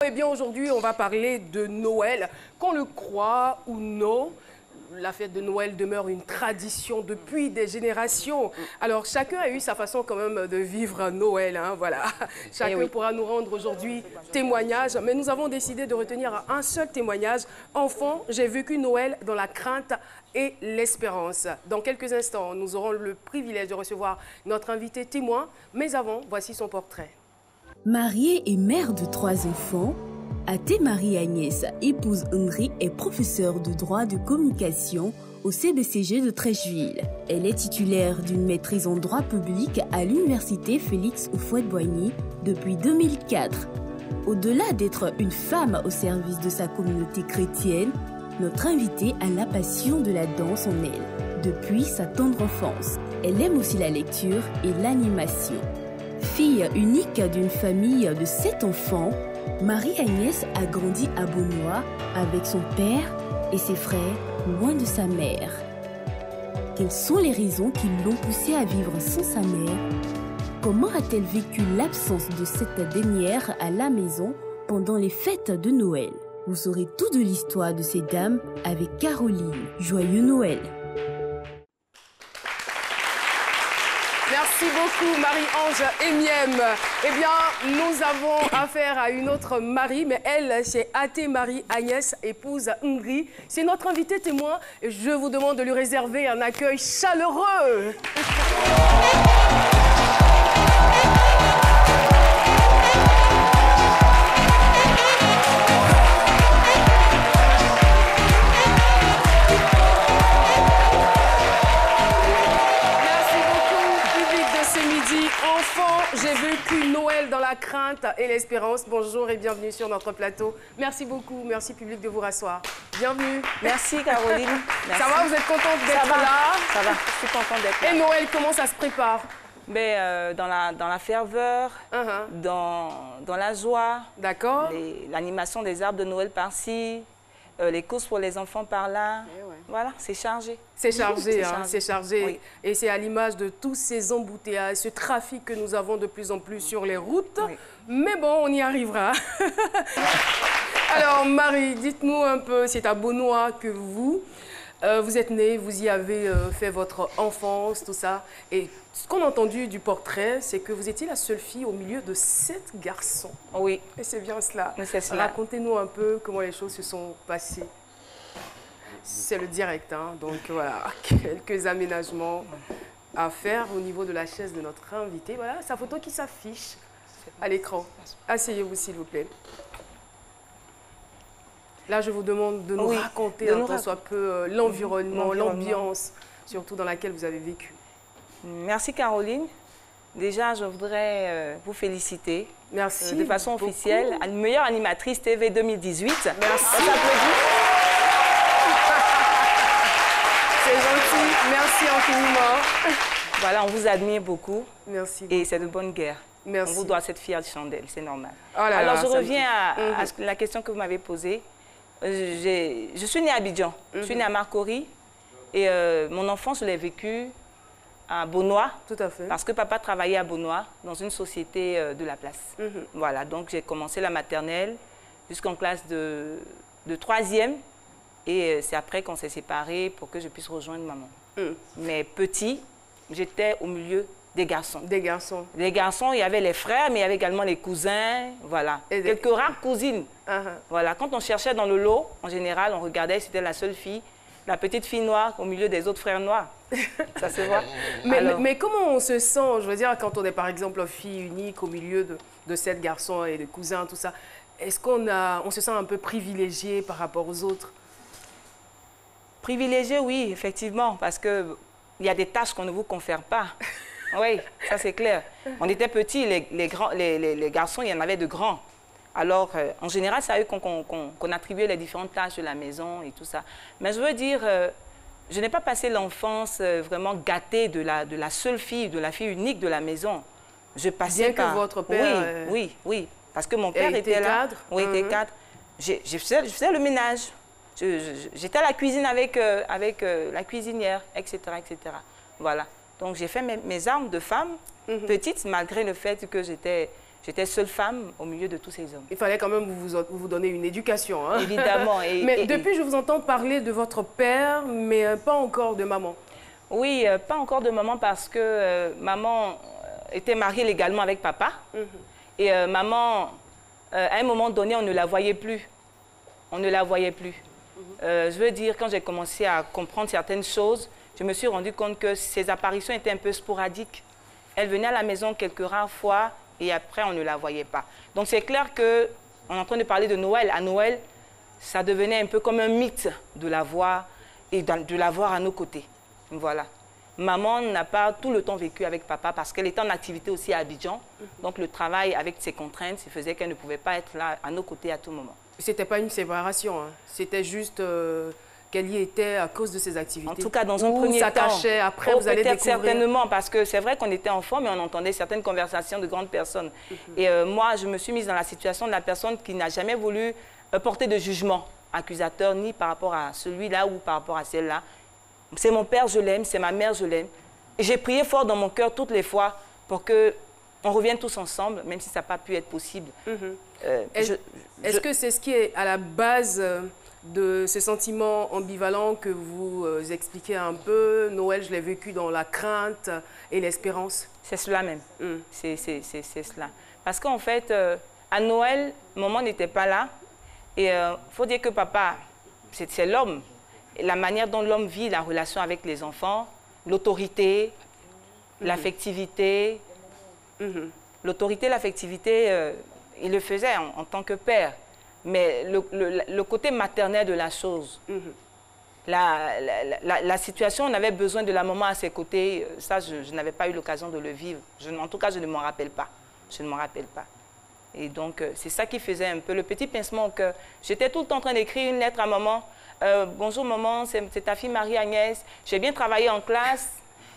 Eh bien, aujourd'hui, on va parler de Noël. Qu'on le croit ou non, la fête de Noël demeure une tradition depuis des générations. Alors, chacun a eu sa façon quand même de vivre Noël, hein, voilà. Chacun pourra nous rendre aujourd'hui témoignage, mais nous avons décidé de retenir un seul témoignage. Enfant, j'ai vécu Noël dans la crainte et l'espérance. Dans quelques instants, nous aurons le privilège de recevoir notre invité témoin, mais avant, voici son portrait. Mariée et mère de 3 enfants, Até Marie-Agnès, épouse Henri, est professeure de droit de communication au CBCG de Trècheville. Elle est titulaire d'une maîtrise en droit public à l'université Félix Houphouët-Boigny depuis 2004. Au-delà d'être une femme au service de sa communauté chrétienne, notre invitée a la passion de la danse en elle, depuis sa tendre enfance. Elle aime aussi la lecture et l'animation. Fille unique d'une famille de 7 enfants, Marie-Agnès a grandi à Beaunois avec son père et ses frères loin de sa mère. Quelles sont les raisons qui l'ont poussée à vivre sans sa mère? Comment a-t-elle vécu l'absence de cette dernière à la maison pendant les fêtes de Noël? Vous saurez tout de l'histoire de ces dames avec Caroline. Joyeux Noël! Merci beaucoup Marie-Ange Émième. Eh bien, nous avons affaire à une autre Marie, mais elle, c'est Até Marie-Agnès, épouse Henri. C'est notre invitée témoin et je vous demande de lui réserver un accueil chaleureux. Enfant, j'ai vécu Noël dans la crainte et l'espérance. Bonjour et bienvenue sur notre plateau. Merci beaucoup, merci public de vous rasseoir. Bienvenue. Merci Caroline. Merci. Ça va, vous êtes contente d'être là? Ça va, je suis contente d'être là. Et Noël, comment ça se prépare? Dans la ferveur, dans la joie. D'accord. L'animation des arbres de Noël par-ci, les courses pour les enfants par-là. Voilà, c'est chargé. C'est chargé, hein, c'est chargé. Oui. Et c'est à l'image de tous ces embouteillages, ce trafic que nous avons de plus en plus sur les routes. Oui. Mais bon, on y arrivera. Alors, Marie, dites-nous un peu, c'est à Beaunois que vous êtes née, vous y avez fait votre enfance, tout ça. Et ce qu'on a entendu du portrait, c'est que vous étiez la seule fille au milieu de 7 garçons. Oui. Et c'est bien cela. C'est cela. Racontez-nous un peu comment les choses se sont passées. C'est le direct, hein, donc voilà, quelques aménagements à faire au niveau de la chaise de notre invité. Voilà, sa photo qui s'affiche à l'écran. Asseyez-vous, s'il vous plaît. Là, je vous demande de nous raconter un tant soit peu l'environnement, l'ambiance, surtout dans laquelle vous avez vécu. Merci Caroline. Déjà, je voudrais vous féliciter. Merci. De façon officielle, à la meilleure animatrice TV 2018. Merci. On s'applaudit. C'est gentil, merci infiniment. Voilà, on vous admire beaucoup. Merci. Et c'est de bonne guerre. Merci. On vous doit cette fière chandelle, c'est normal. Oh là alors, là, je reviens à la question que vous m'avez posée. Je suis née à Abidjan, je suis née à Marcory. Et mon enfance, je l'ai vécue à Beaunois. Tout à fait. Parce que papa travaillait à Beaunois, dans une société de la place. Voilà, donc j'ai commencé la maternelle jusqu'en classe de 3e. Et c'est après qu'on s'est séparés pour que je puisse rejoindre maman. Mais petit, j'étais au milieu des garçons. Des garçons. Les garçons, il y avait les frères, mais il y avait également les cousins, voilà. Et quelques rares cousines. Voilà, quand on cherchait dans le lot, en général, on regardait, c'était la seule fille, la petite fille noire au milieu des autres frères noirs. Ça se voit. Mais comment on se sent, je veux dire, quand on est par exemple fille unique au milieu de 7 garçons et de cousins, tout ça, est-ce qu'on se sent un peu privilégié par rapport aux autres? Privilégié, oui, effectivement, parce qu'il y a des tâches qu'on ne vous confère pas. Oui, ça c'est clair. On était petits, les garçons, il y en avait de grands. Alors, en général, c'est à eux qu'on attribuait les différentes tâches de la maison et tout ça. Mais je veux dire, je n'ai pas passé l'enfance vraiment gâtée de la seule fille, de la fille unique de la maison. Je passais Bien que votre père... Oui, parce que mon père était là. Cadre. Oui, était cadre. Je faisais le ménage. J'étais à la cuisine avec la cuisinière, etc., etc. Voilà. Donc, j'ai fait mes armes de femme, petite, malgré le fait que J'étais seule femme au milieu de tous ces hommes. Il fallait quand même vous donner une éducation. Hein? Évidemment. Mais depuis, je vous entends parler de votre père, mais pas encore de maman. Oui, pas encore de maman parce que maman était mariée légalement avec papa. Et maman, à un moment donné, on ne la voyait plus. On ne la voyait plus. Je veux dire, quand j'ai commencé à comprendre certaines choses, je me suis rendu compte que ses apparitions étaient un peu sporadiques. Elle venait à la maison quelques rares fois et après, on ne la voyait pas. Donc, c'est clair qu'on est en train de parler de Noël. À Noël, ça devenait un peu comme un mythe de la voir et de la voir à nos côtés. Voilà. Maman n'a pas tout le temps vécu avec papa parce qu'elle était en activité aussi à Abidjan. Donc, le travail avec ses contraintes, ça faisait qu'elle ne pouvait pas être là à nos côtés à tout moment. C'était pas une séparation, hein. C'était juste qu'elle y était à cause de ses activités. En tout cas, dans un premier temps. Ça cachait, après vous allez découvrir. Certainement, parce que c'est vrai qu'on était enfants, mais on entendait certaines conversations de grandes personnes. Et moi, je me suis mise dans la situation de la personne qui n'a jamais voulu porter de jugement accusateur, ni par rapport à celui-là ou par rapport à celle-là. C'est mon père, je l'aime, c'est ma mère, je l'aime. Et j'ai prié fort dans mon cœur toutes les fois pour qu'on revienne tous ensemble, même si ça n'a pas pu être possible. Est-ce que c'est ce qui est à la base de ce sentiment ambivalent que vous expliquez un peu? Noël, je l'ai vécu dans la crainte et l'espérance. C'est cela même. C'est cela. Parce qu'en fait, à Noël, maman n'était pas là. Et il faut dire que papa, c'est l'homme. La manière dont l'homme vit la relation avec les enfants, l'autorité, l'affectivité. L'autorité, l'affectivité, il le faisait en tant que père. Mais le côté maternel de la chose, la situation, on avait besoin de la maman à ses côtés, ça, je n'avais pas eu l'occasion de le vivre. En tout cas, je ne m'en rappelle pas. Je ne m'en rappelle pas. Et donc, c'est ça qui faisait un peu le petit pincement au cœur. J'étais tout le temps en train d'écrire une lettre à maman. Bonjour maman, c'est ta fille Marie-Agnès. J'ai bien travaillé en classe.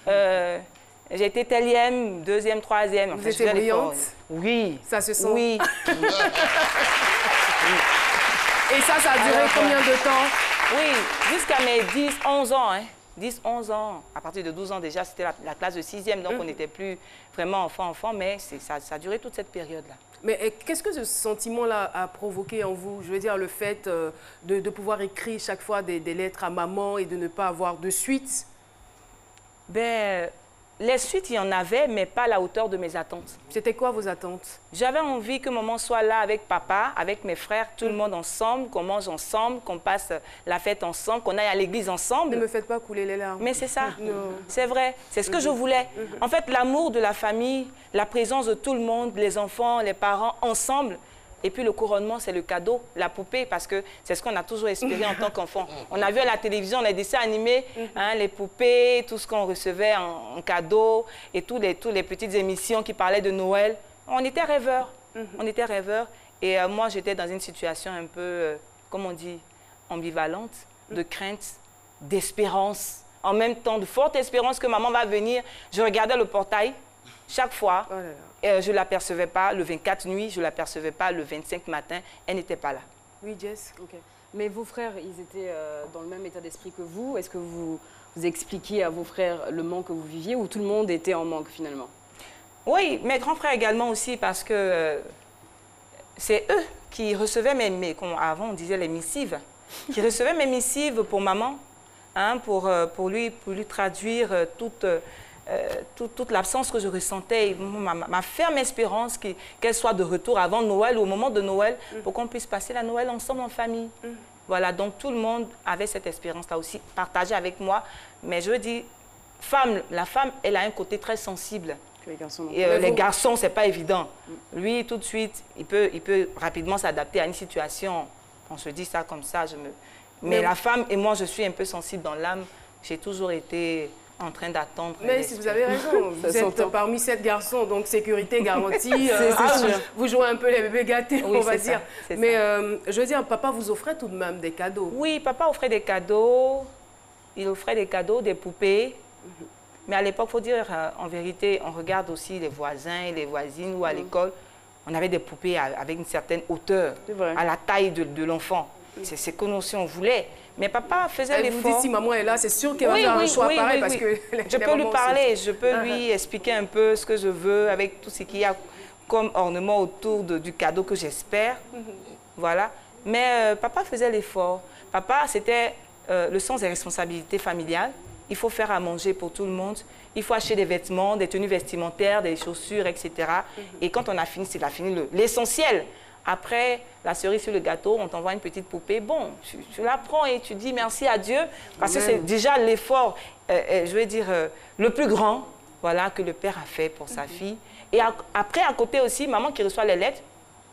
J'ai été telième, deuxième, troisième. Vous étiez brillante? Oui. Ça se sent? Oui. Et ça a duré combien de temps? Oui, jusqu'à mes 10, 11 ans. Hein. 10, 11 ans. À partir de 12 ans déjà, c'était la classe de 6e, donc on n'était plus vraiment enfant, mais ça a duré toute cette période-là. Mais qu'est-ce que ce sentiment-là a provoqué en vous? Je veux dire, le fait de pouvoir écrire chaque fois des lettres à maman et de ne pas avoir de suite? Ben, les suites, il y en avait, mais pas à la hauteur de mes attentes. C'était quoi vos attentes? J'avais envie que maman soit là avec papa, avec mes frères, tout le monde ensemble, qu'on mange ensemble, qu'on passe la fête ensemble, qu'on aille à l'église ensemble. Ne me faites pas couler les larmes. Mais c'est ça, c'est vrai, c'est ce que je voulais. En fait, l'amour de la famille, la présence de tout le monde, les enfants, les parents, ensemble. Et puis le couronnement, c'est le cadeau, la poupée, parce que c'est ce qu'on a toujours espéré en tant qu'enfant. On a vu à la télévision, les dessins animés, hein, les poupées, tout ce qu'on recevait en cadeau, et toutes les petites émissions qui parlaient de Noël. On était rêveurs, on était rêveurs. Et moi, j'étais dans une situation un peu, comme on dit, ambivalente, de crainte, d'espérance. En même temps, de forte espérance que maman va venir. Je regardais le portail chaque fois. Oh là là. Je ne l'apercevais pas le 24 nuit, je ne l'apercevais pas le 25 matin, elle n'était pas là. Oui, Jess. Okay. Mais vos frères, ils étaient dans le même état d'esprit que vous? Est-ce que vous expliquiez à vos frères le manque que vous viviez ou tout le monde était en manque finalement? Oui, mes grands frères également aussi parce que c'est eux qui recevaient avant on disait les missives, qui recevaient mes missives pour maman, hein, pour lui traduire toute l'absence que je ressentais, ma ferme espérance qu'elle soit de retour avant Noël ou au moment de Noël pour qu'on puisse passer la Noël ensemble en famille. Voilà, donc tout le monde avait cette espérance-là aussi, partagée avec moi. Mais je veux dire, la femme, elle a un côté très sensible. Les garçons, c'est pas évident. Lui, tout de suite, il peut rapidement s'adapter à une situation. On se dit ça comme ça. Mais la femme et moi, je suis un peu sensible dans l'âme. J'ai toujours été en train d'attendre. Mais si vous avez raison, vous êtes parmi 7 garçons, donc sécurité garantie. Vous jouez un peu les bébés gâtés, on va dire. Mais je veux dire, papa vous offrait tout de même des cadeaux. Oui, papa offrait des cadeaux. Il offrait des cadeaux, des poupées. Mais à l'époque, il faut dire, en vérité, on regarde aussi les voisins et les voisines ou à l'école. On avait des poupées avec une certaine hauteur, à la taille de l'enfant. C'est ce que nous aussi on voulait. Mais papa faisait l'effort. Vous dites, si maman est là, c'est sûr qu'elle va faire un choix pareil. Parce que je peux lui parler, je peux lui expliquer un peu ce que je veux avec tout ce qu'il y a comme ornement autour du cadeau que j'espère. Voilà. Mais papa faisait l'effort. Papa, c'était le sens des responsabilités familiales. Il faut faire à manger pour tout le monde. Il faut acheter des vêtements, des tenues vestimentaires, des chaussures, etc. Et quand on a fini, c'est l'essentiel. Après, la cerise sur le gâteau, on t'envoie une petite poupée. Bon, tu la prends et tu dis merci à Dieu. Parce que c'est déjà l'effort, je vais dire, le plus grand, voilà, que le père a fait pour sa fille. Et après, à côté aussi, maman qui reçoit les lettres,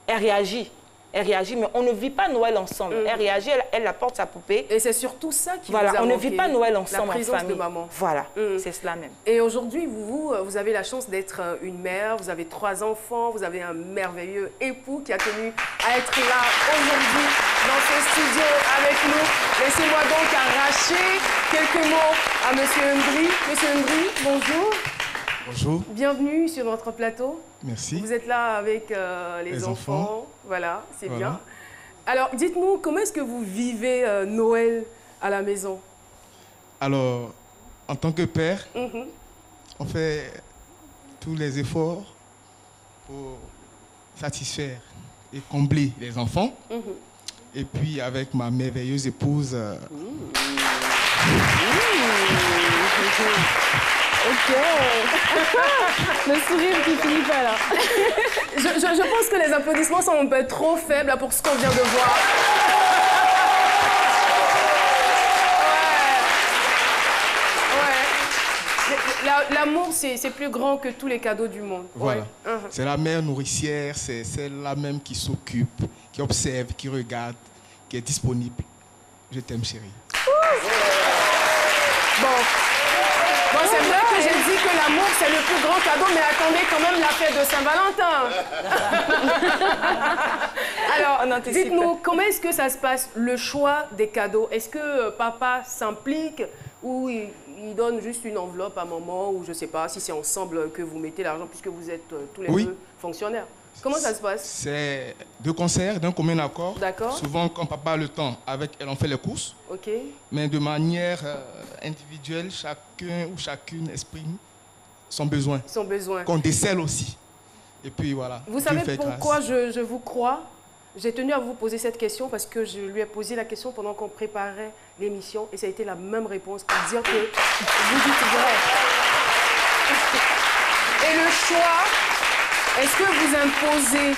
elle réagit. Elle réagit, mais on ne vit pas Noël ensemble. Elle réagit, elle apporte sa poupée. Et c'est surtout ça qui vous a Voilà, on ne manqué, vit pas Noël ensemble la présence en famille. de maman. Voilà, c'est cela même. Et aujourd'hui, vous avez la chance d'être une mère, vous avez 3 enfants, vous avez un merveilleux époux qui a tenu à être là aujourd'hui dans ce studio avec nous. Laissez-moi donc arracher quelques mots à Monsieur Ndri. Monsieur Ndri, bonjour. Bonjour. Bienvenue sur notre plateau. Merci. Vous êtes là avec les enfants. Voilà, c'est bien. Alors, dites-nous, comment est-ce que vous vivez Noël à la maison? Alors, en tant que père, on fait tous les efforts pour satisfaire et combler les enfants. Et puis, avec ma merveilleuse épouse... Ok. Le sourire qui finit pas là. Je pense que les applaudissements sont un peu trop faibles pour ce qu'on vient de voir. Ouais. L'amour, c'est plus grand que tous les cadeaux du monde. Voilà. Ouais. C'est la mère nourricière, c'est celle-là même qui s'occupe, qui observe, qui regarde, qui est disponible. Je t'aime, chérie. Bon, c'est vrai que j'ai dit que l'amour, c'est le plus grand cadeau, mais attendez quand même la fête de Saint-Valentin. Alors, dites-nous, comment est-ce que ça se passe, le choix des cadeaux? Est-ce que papa s'implique ou il donne juste une enveloppe à maman, ou je ne sais pas si c'est ensemble que vous mettez l'argent, puisque vous êtes tous les deux fonctionnaires? Comment ça se passe? C'est de concert, d'un commun accord. D'accord. Souvent, quand papa a le temps, avec elle, on fait les courses. Ok. Mais de manière individuelle, chacun ou chacune exprime son besoin. Son besoin. Qu'on décèle aussi. Et puis voilà. Vous savez pourquoi je vous crois? J'ai tenu à vous poser cette question parce que je lui ai posé la question pendant qu'on préparait l'émission et ça a été la même réponse pour dire que vous dites vrai. Et le choix, est-ce que vous imposez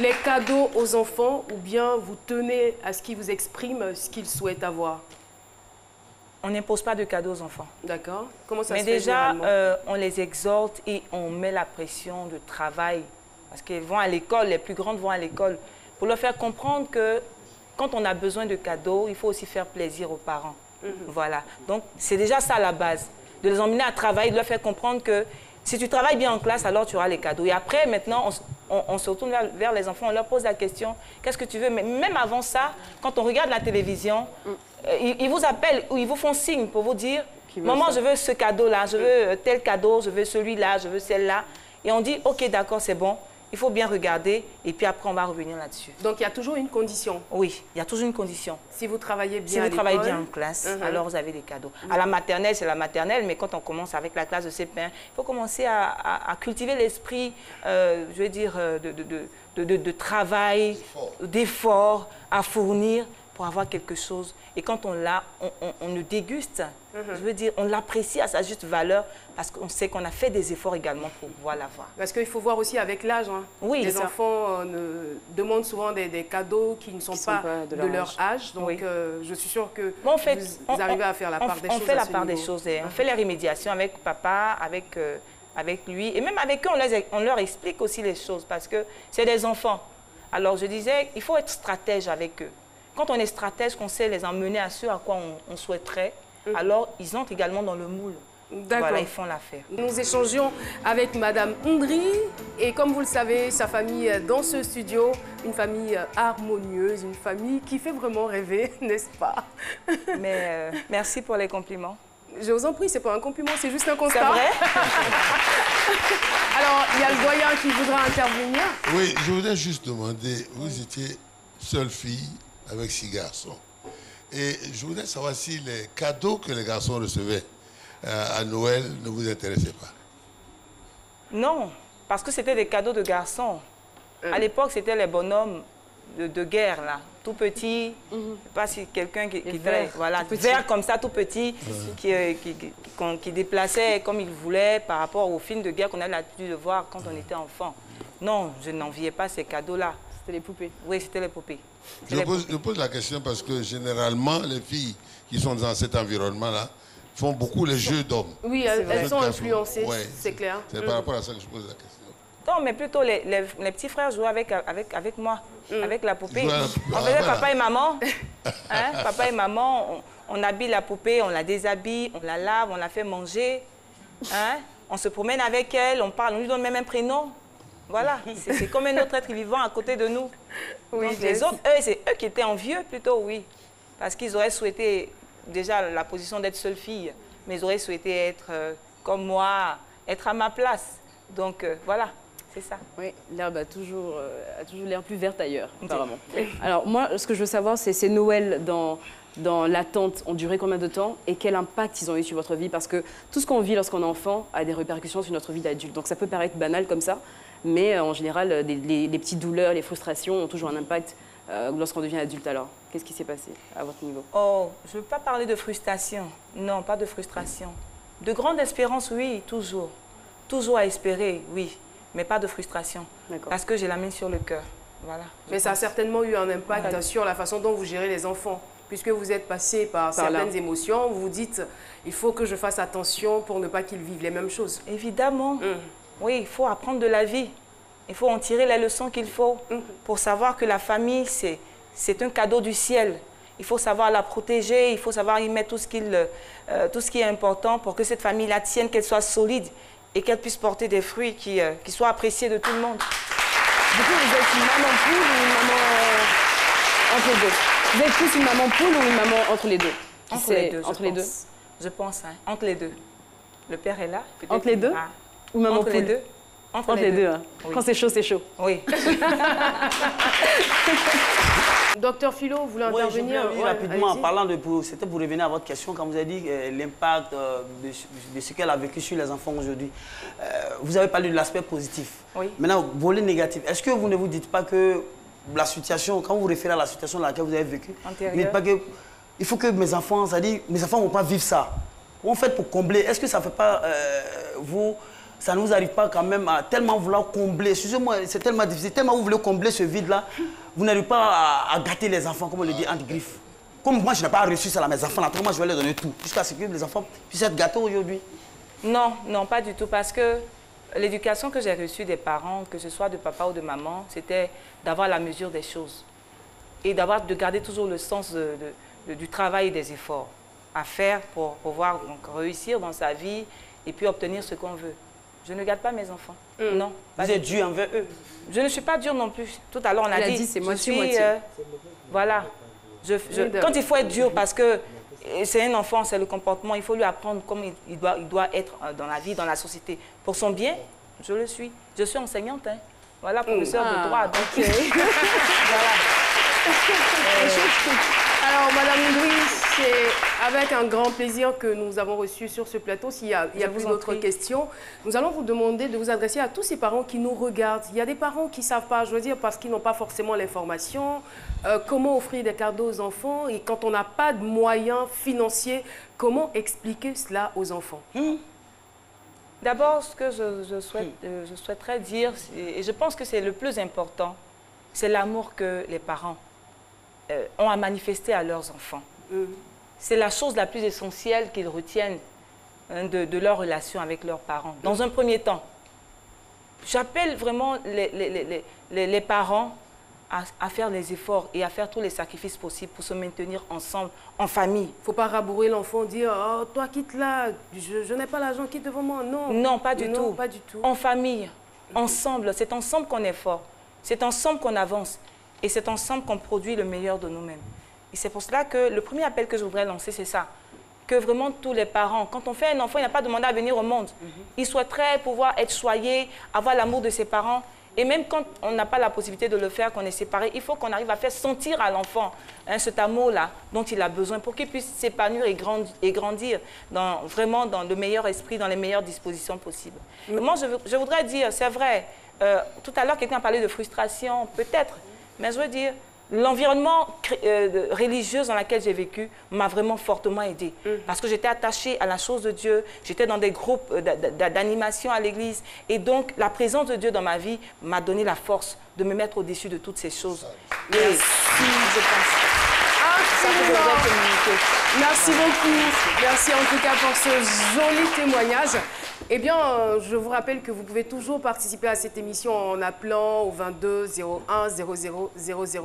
les cadeaux aux enfants ou bien vous tenez à ce qu'ils vous expriment ce qu'ils souhaitent avoir? On n'impose pas de cadeaux aux enfants. D'accord. Comment ça se fait déjà, généralement? on les exhorte et on met la pression de travail. Parce qu'elles vont à l'école, les plus grandes vont à l'école. Pour leur faire comprendre que quand on a besoin de cadeaux, il faut aussi faire plaisir aux parents. Voilà. Donc, c'est déjà ça la base. De les emmener à travailler, de leur faire comprendre que si tu travailles bien en classe, alors tu auras les cadeaux. Et après, maintenant, on se retourne vers les enfants, on leur pose la question, qu'est-ce que tu veux? Mais même avant ça, quand on regarde la télévision, ils vous appellent ou ils vous font signe pour vous dire, maman, je veux ce cadeau-là, je veux tel cadeau, je veux celui-là, je veux celle-là. Et on dit, ok, d'accord, c'est bon. Il faut bien regarder et puis après, on va revenir là-dessus. Donc, il y a toujours une condition? Oui, il y a toujours une condition. Si vous travaillez bien si vous travaillez bien en classe, alors vous avez des cadeaux. À la maternelle, c'est la maternelle, mais quand on commence avec la classe de CP1, il faut commencer à cultiver l'esprit, je veux dire, de travail, d'effort à fournir pour avoir quelque chose. Et quand on l'a, on le déguste. Je veux dire, on l'apprécie à sa juste valeur parce qu'on sait qu'on a fait des efforts également pour pouvoir l'avoir. Parce qu'il faut voir aussi avec l'âge. Hein. Oui, les enfants demandent souvent des cadeaux qui ne sont pas de leur âge. Donc, oui. Je suis sûre que vous arrivez à faire la part des choses. On fait la part des choses. On fait les remédiations avec papa, avec lui. Et même avec eux, on leur explique aussi les choses parce que c'est des enfants. Alors, je disais, il faut être stratège avec eux. Quand on est stratège, qu'on sait les emmener à ce à quoi on souhaiterait, alors ils entrent également dans le moule. Voilà, ils font l'affaire. Nous échangions avec Madame Ndri et comme vous le savez, sa famille est dans ce studio, une famille harmonieuse, une famille qui fait vraiment rêver, n'est-ce pas? Mais merci pour les compliments. Je vous en prie, c'est pas un compliment, c'est juste un constat. C'est vrai? Alors, il y a le doyen qui voudra intervenir. Oui, je voudrais juste demander, vous étiez seule fille avec 6 garçons. Et je voudrais savoir si les cadeaux que les garçons recevaient à Noël ne vous intéressaient pas. Non, Parce que c'était des cadeaux de garçons. À l'époque, c'était les bonhommes de guerre, là, tout petits. Je ne sais pas si quelqu'un qui fait, voilà, vert comme ça, tout petit, qui déplaçait comme il voulait par rapport aux films de guerre qu'on a l'habitude de voir quand on était enfant. Non, je n'enviais pas ces cadeaux-là. C'était les poupées. Oui, c'était les poupées. Je pose la question parce que généralement, les filles qui sont dans cet environnement-là font beaucoup les jeux d'hommes. Oui, elles sont influencées, ouais, c'est clair. C'est par rapport à ça que je pose la question. Non, mais plutôt les petits frères jouaient avec moi, avec la poupée. On faisait voilà. papa et maman. Hein, papa et maman, on habille la poupée, on la déshabille, on la lave, on la fait manger. Hein, on se promène avec elle, on parle, on lui donne même un prénom. Voilà, c'est comme un autre être vivant à côté de nous. Oui, donc, les autres, c'est eux qui étaient envieux plutôt, oui. Parce qu'ils auraient souhaité déjà la position d'être seule fille, mais ils auraient souhaité être comme moi, être à ma place. Donc voilà, c'est ça. Oui, l'herbe a toujours l'air plus verte ailleurs, apparemment. Alors moi, ce que je veux savoir, c'est ces Noëls dans l'attente ont duré combien de temps et quel impact ils ont eu sur votre vie? Parce que tout ce qu'on vit lorsqu'on est enfant a des répercussions sur notre vie d'adulte. Donc ça peut paraître banal comme ça, mais en général, les petites douleurs, les frustrations ont toujours un impact lorsqu'on devient adulte. Alors, qu'est-ce qui s'est passé à votre niveau? Oh, je ne veux pas parler de frustration. Non, pas de frustration. De grande espérance, oui, toujours. Toujours à espérer, oui, mais pas de frustration. Parce que j'ai la main sur le cœur. Voilà. Mais ça a certainement eu un impact sur la façon dont vous gérez les enfants. Puisque vous êtes passé par certaines émotions, vous vous dites, il faut que je fasse attention pour ne pas qu'ils vivent les mêmes choses. Évidemment. Oui, il faut apprendre de la vie. Il faut en tirer les leçons qu'il faut pour savoir que la famille, c'est un cadeau du ciel. Il faut savoir la protéger, il faut savoir y mettre tout ce qui est important pour que cette famille-là tienne, qu'elle soit solide et qu'elle puisse porter des fruits qui soient appréciés de tout le monde. Du coup, vous êtes une maman poule ou une maman entre les deux? Vous êtes plus une maman poule ou une maman entre les deux? Entre les deux, entre les deux. Je pense, hein, entre les deux. Le père est là. Entre les deux? Ou maman entre poule? Les deux. Entre les deux. Hein. Oui. Quand c'est chaud, c'est chaud. Oui. Docteur Philo, vous voulez intervenir? Oui, rapidement, en parlant c'était pour revenir à votre question, quand vous avez dit l'impact de ce qu'elle a vécu sur les enfants aujourd'hui. Vous avez parlé de l'aspect positif. Oui. Maintenant, volet négatif. Est-ce que vous ne vous dites pas que la situation, quand vous référez à la situation dans laquelle vous avez vécu, vous ne dites pas que il faut que mes enfants, c'est-à-dire mes enfants ne vont pas vivre ça. Comment vous faites pour combler? Est-ce que ça ne fait pas ça ne vous arrive pas quand même à tellement vouloir combler? Excusez-moi, c'est tellement difficile, tellement vous voulez combler ce vide-là, vous n'arrivez pas à gâter les enfants, comme on le dit, entre griffes. Comme moi, je n'ai pas reçu ça à mes enfants, là, moi, je vais leur donner tout, jusqu'à ce que les enfants puissent être gâtés aujourd'hui. Non, non, pas du tout, parce que l'éducation que j'ai reçue des parents, que ce soit de papa ou de maman, c'était d'avoir la mesure des choses et de garder toujours le sens du travail et des efforts à faire pour pouvoir donc, réussir dans sa vie et puis obtenir ce qu'on veut. Je ne garde pas mes enfants. Non. Vous êtes dur envers eux? Je ne suis pas dure non plus. Tout à l'heure, on a dit c'est moitié-moitié. Voilà. Quand il faut être dur, parce que c'est un enfant, c'est le comportement, il faut lui apprendre comment il doit être dans la vie, dans la société. Pour son bien, je le suis. Je suis enseignante, hein. Voilà, professeure de droit. Donc, voilà. Alors, Madame Louise, c'est avec un grand plaisir que nous avons reçu sur ce plateau. S'il y a plus d'autres questions, nous allons vous demander de vous adresser à tous ces parents qui nous regardent. Il y a des parents qui ne savent pas, je veux dire, parce qu'ils n'ont pas forcément l'information, comment offrir des cadeaux aux enfants. Et quand on n'a pas de moyens financiers, comment expliquer cela aux enfants? D'abord, ce que je souhaiterais dire, et je pense que c'est le plus important, c'est l'amour que les parents ont à manifester à leurs enfants. C'est la chose la plus essentielle qu'ils retiennent de leur relation avec leurs parents. Dans un premier temps, j'appelle vraiment les parents à faire les efforts et à faire tous les sacrifices possibles pour se maintenir ensemble, en famille. Il ne faut pas rabourer l'enfant, dire « Oh, toi, quitte là, je n'ai pas l'argent, quitte devant moi. » Non. Non, pas du tout. Pas du tout. En famille, ensemble, c'est ensemble qu'on est fort. C'est ensemble qu'on avance. Et c'est ensemble qu'on produit le meilleur de nous-mêmes. Et c'est pour cela que le premier appel que je voudrais lancer, c'est ça. Que vraiment tous les parents, quand on fait un enfant, il n'a pas demandé à venir au monde. Il souhaiterait pouvoir être choyé, avoir l'amour de ses parents Et même quand on n'a pas la possibilité de le faire, qu'on est séparé, il faut qu'on arrive à faire sentir à l'enfant cet amour-là dont il a besoin pour qu'il puisse s'épanouir et grandir vraiment dans le meilleur esprit, dans les meilleures dispositions possibles. Moi, je voudrais dire, c'est vrai, tout à l'heure, quelqu'un a parlé de frustration, peut-être, mais je veux dire, l'environnement religieux dans lequel j'ai vécu m'a vraiment fortement aidée. Parce que j'étais attachée à la chose de Dieu, j'étais dans des groupes d'animation à l'église. Et donc, la présence de Dieu dans ma vie m'a donné la force de me mettre au-dessus de toutes ces choses. Et si je pense... Merci beaucoup. Merci en tout cas pour ce joli témoignage. Eh bien, je vous rappelle que vous pouvez toujours participer à cette émission en appelant au 22 01 00 00.